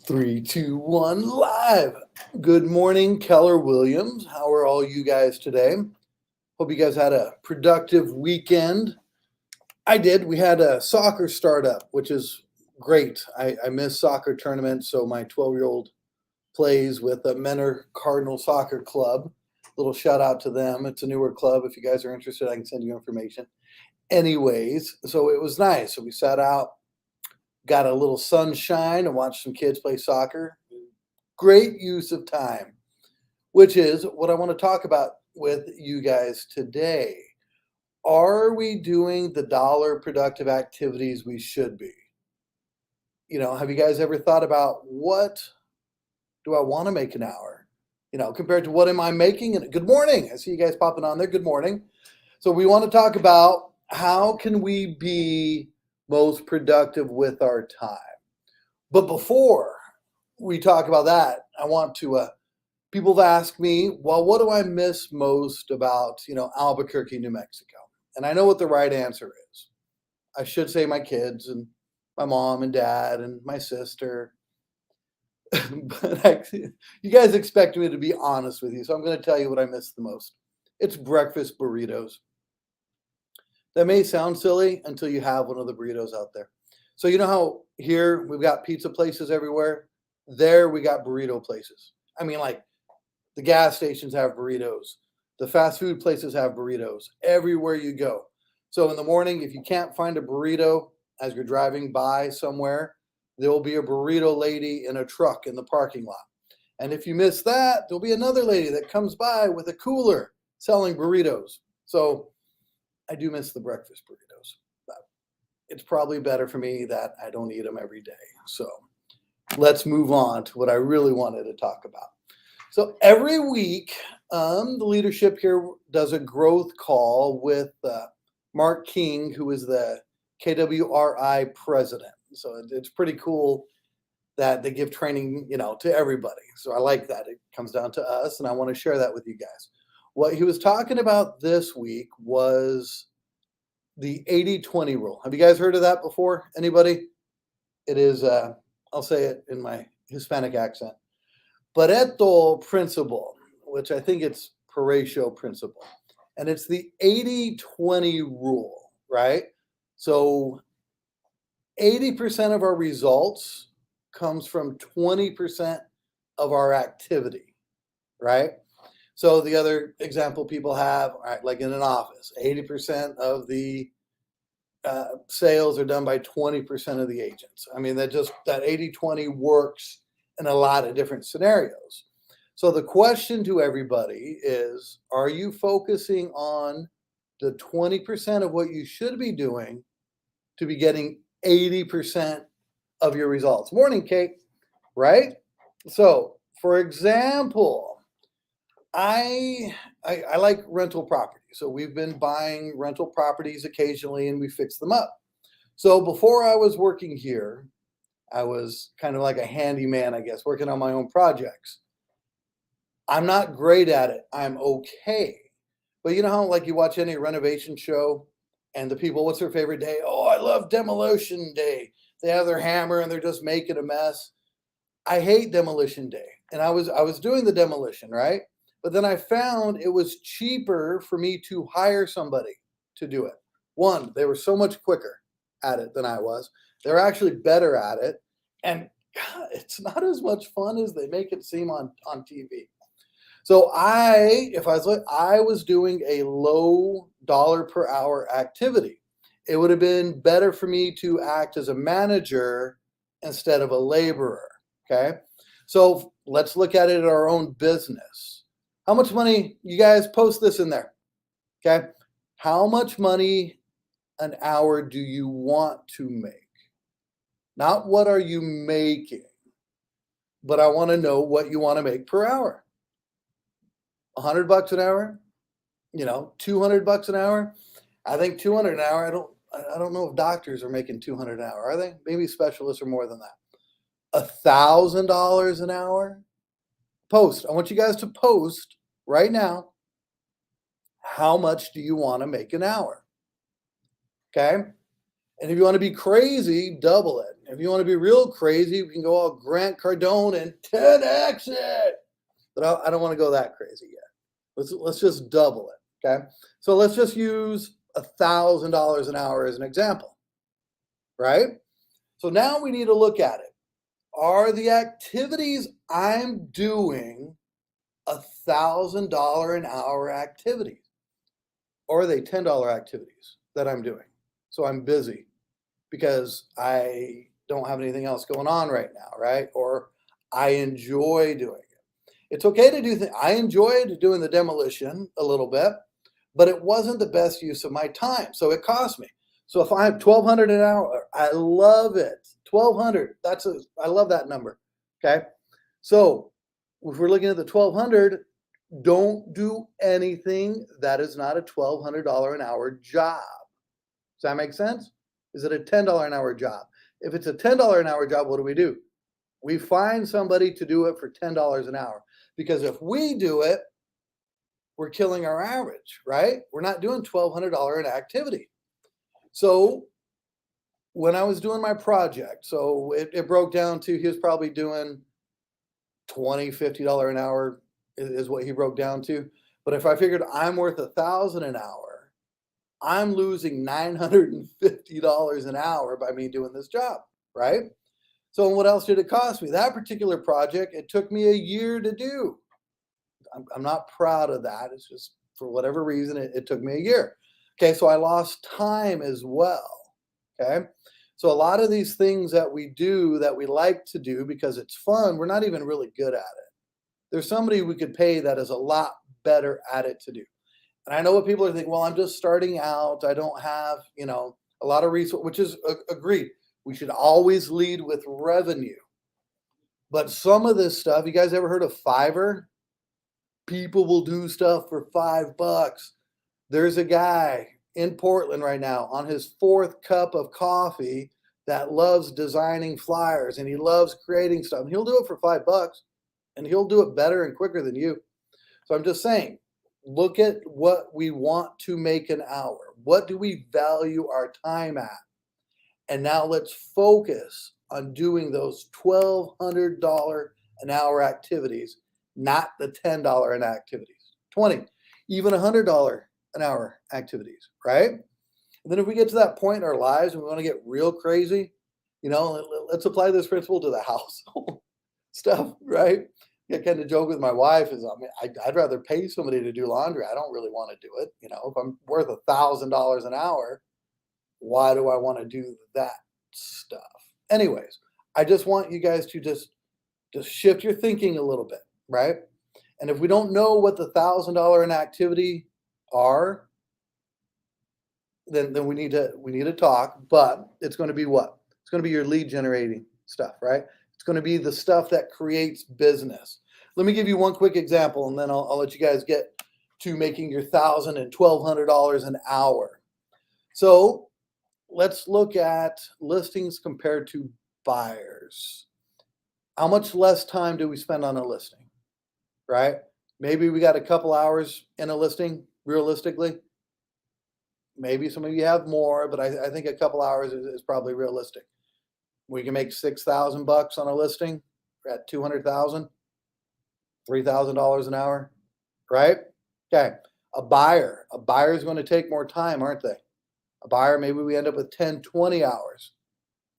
Three, two, one, live. Good morning, Keller Williams. How are all you guys today? Hope you guys had a productive weekend. I did. We had a soccer startup, which is great. I miss soccer tournaments, so my 12-year-old plays with the Menor Cardinal Soccer Club. Little shout out to them. It's a newer club. If you guys are interested, I can send you information. Anyways, so it was nice. So we sat out, got a little sunshine, and watched some kids play soccer. Great use of time, which is what I want to talk about with you guys today. Are we doing the dollar productive activities we should be? Have you guys ever thought about what do I want to make an hour? Compared to what am I making? And good morning. I see you guys popping on there. Good morning. So we want to talk about how can we be most productive with our time. But before we talk about that, I want to people have asked me, well, what do I miss most about, Albuquerque, New Mexico? And I know what the right answer is. I should say my kids and my mom and dad and my sister. But you guys expect me to be honest with you, so I'm going to tell you what I miss the most. It's breakfast burritos. That may sound silly until you have one of the burritos out there. So you know how here we've got pizza places everywhere? There we got burrito places. I mean, like the gas stations have burritos. The fast food places have burritos everywhere you go. So in the morning, if you can't find a burrito as you're driving by somewhere, there will be a burrito lady in a truck in the parking lot. And if you miss that, there'll be another lady that comes by with a cooler selling burritos. So I do miss the breakfast burritos. But it's probably better for me that I don't eat them every day. So let's move on to what I really wanted to talk about. So every week, the leadership here does a growth call with Marc King, who is the KWRI president. So it's pretty cool that they give training, to everybody. So I like that. It comes down to us, and I want to share that with you guys. What he was talking about this week was the 80-20 rule. Have you guys heard of that before? Anybody? It is, I'll say it in my Hispanic accent. Pareto principle, which I think it's Pareto principle. And it's the 80-20 rule, right? So 80% of our results comes from 20% of our activity, right? So the other example people have, right, like in an office, 80% of the sales are done by 20% of the agents. I mean, that 80-20 works in a lot of different scenarios. So the question to everybody is, are you focusing on the 20% of what you should be doing to be getting 80% of your results? Morning, Kate, right? So for example, I like rental property. So we've been buying rental properties occasionally and we fix them up. So before I was working here, I was kind of like a handyman, I guess, working on my own projects. I'm not great at it. I'm okay. But you know how like you watch any renovation show and the people, what's their favorite day? Oh, I love demolition day. They have their hammer and they're just making a mess. I hate demolition day. And I was doing the demolition, right? But then I found it was cheaper for me to hire somebody to do it. One, they were so much quicker at it than I was. They're actually better at it. And God, it's not as much fun as they make it seem on TV. So I was doing a low dollar per hour activity. It would have been better for me to act as a manager instead of a laborer. Okay. So let's look at it in our own business. How much money, you guys post this in there? Okay. How much money an hour do you want to make? Not what are you making, but I want to know what you want to make per hour. $100 an hour, $200 an hour. I think 200 an hour. I don't know if doctors are making 200 an hour. Are they? Maybe specialists are more than that. $1,000 an hour. Post. I want you guys to post right now. How much do you want to make an hour? Okay. And if you want to be crazy, double it. If you want to be real crazy, we can go all Grant Cardone and 10x it. But I don't want to go that crazy yet. Let's just double it. Okay. So let's just use $1,000 an hour as an example, right? So now we need to look at it. Are the activities I'm doing $1,000 an hour activities? Or are they $10 activities that I'm doing? So I'm busy because I don't have anything else going on right now, right? Or I enjoy doing it. It's okay to do things. I enjoyed doing the demolition a little bit, but it wasn't the best use of my time. So it cost me. So if I have 1,200 an hour, I love it. 1,200. I love that number. Okay. So if we're looking at the 1,200, don't do anything that is not a $1,200 an hour job. Does that make sense? Is it a $10 an hour job? If it's a $10 an hour job, what do? We find somebody to do it for $10 an hour. Because if we do it, we're killing our average, right? We're not doing $1,200 an activity. So when I was doing my project, so it broke down to, he was probably doing $20, $50 an hour is what he broke down to. But if I figured I'm worth $1,000 an hour, I'm losing $950 an hour by me doing this job, right? So what else did it cost me? That particular project, it took me a year to do. I'm not proud of that. It's just for whatever reason, it took me a year. Okay, so I lost time as well. Okay, so a lot of these things that we do that we like to do because it's fun, we're not even really good at it. There's somebody we could pay that is a lot better at it to do. And I know what people are thinking, well, I'm just starting out. I don't have, a lot of resources, which is agreed. We should always lead with revenue. But some of this stuff, you guys ever heard of Fiverr? People will do stuff for $5. There's a guy in Portland right now on his 4th cup of coffee that loves designing flyers and he loves creating stuff. And he'll do it for $5 and he'll do it better and quicker than you. So I'm just saying, look at what we want to make an hour. What do we value our time at? And now let's focus on doing those $1,200 an hour activities, not the $10 an activities, 20, even $100 an hour activities, right? And then if we get to that point in our lives and we want to get real crazy, let's apply this principle to the household stuff, right? I kind of joke with my wife is, I'd rather pay somebody to do laundry. I don't really want to do it. If I'm worth $1,000 an hour, why do I want to do that stuff? Anyways, I just want you guys to just shift your thinking a little bit, right? And if we don't know what the $1,000 an activity are, then we need to talk. But it's going to be what? It's going to be your lead generating stuff, right? It's going to be the stuff that creates business. Let me give you one quick example, and then I'll let you guys get to making your $1,000 and $1,200 an hour. So let's look at listings compared to buyers. How much less time do we spend on a listing, right? Maybe we got a couple hours in a listing, realistically. Maybe some of you have more, but I think a couple hours is probably realistic. We can make $6,000 on a listing. We're at 200,000, $3,000 an hour, right? Okay. A buyer is going to take more time, aren't they? A buyer, maybe we end up with 10, 20 hours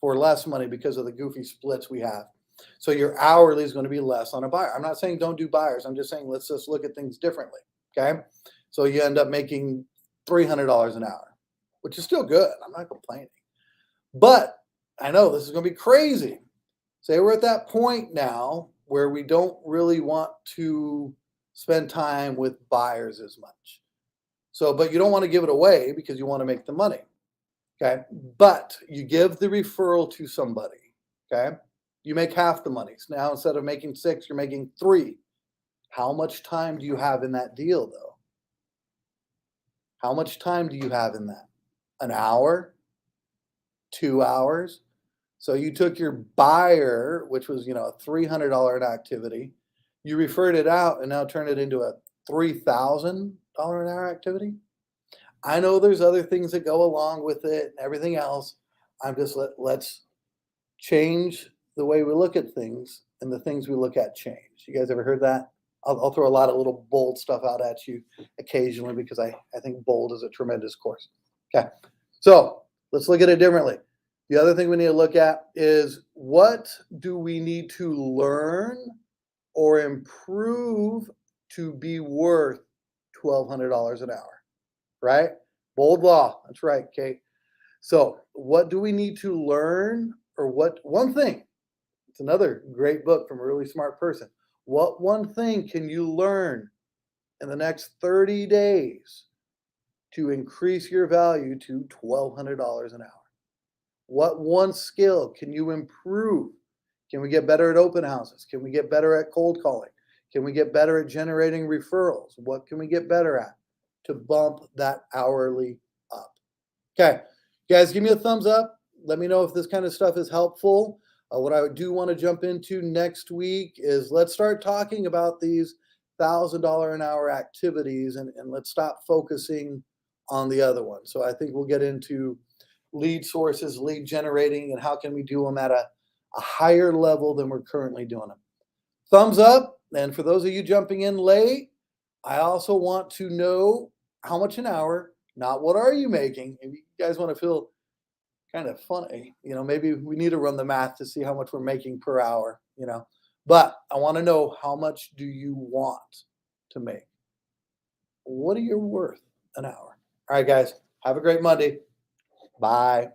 for less money because of the goofy splits we have. So your hourly is going to be less on a buyer. I'm not saying don't do buyers. I'm just saying let's just look at things differently. Okay. So you end up making $300 an hour, which is still good. I'm not complaining. But I know this is going to be crazy. Say we're at that point now where we don't really want to spend time with buyers as much. So, but you don't want to give it away because you want to make the money. Okay. But you give the referral to somebody. Okay. You make half the money. So now instead of making 6, you're making 3. How much time do you have in that deal though? How much time do you have in that? An hour? 2 hours? So you took your buyer, which was, a $300 an activity, you referred it out and now turned it into a $3,000 an hour activity. I know there's other things that go along with it and everything else, I'm just let's change the way we look at things, and the things we look at change. You guys ever heard that? I'll throw a lot of little bold stuff out at you occasionally because I think bold is a tremendous course. Okay. So let's look at it differently. The other thing we need to look at is what do we need to learn or improve to be worth $1,200 an hour, right? Bold law. That's right, Kate. So, what do we need to learn, or what one thing? It's another great book from a really smart person. What one thing can you learn in the next 30 days to increase your value to $1,200 an hour? What one skill can you improve? Can we get better at open houses? Can we get better at cold calling? Can we get better at generating referrals? What can we get better at to bump that hourly up? Okay, guys, give me a thumbs up. Let me know if this kind of stuff is helpful. What I do want to jump into next week is let's start talking about these $1,000 an hour activities, and let's stop focusing on the other one. So I think we'll get into lead sources, lead generating, and how can we do them at a higher level than we're currently doing them. Thumbs up. And for those of you jumping in late, I also want to know how much an hour, not what are you making. If you guys want to feel kind of funny, maybe we need to run the math to see how much we're making per hour, but I want to know, how much do you want to make? What are you worth an hour? All right, guys, have a great Monday. Bye.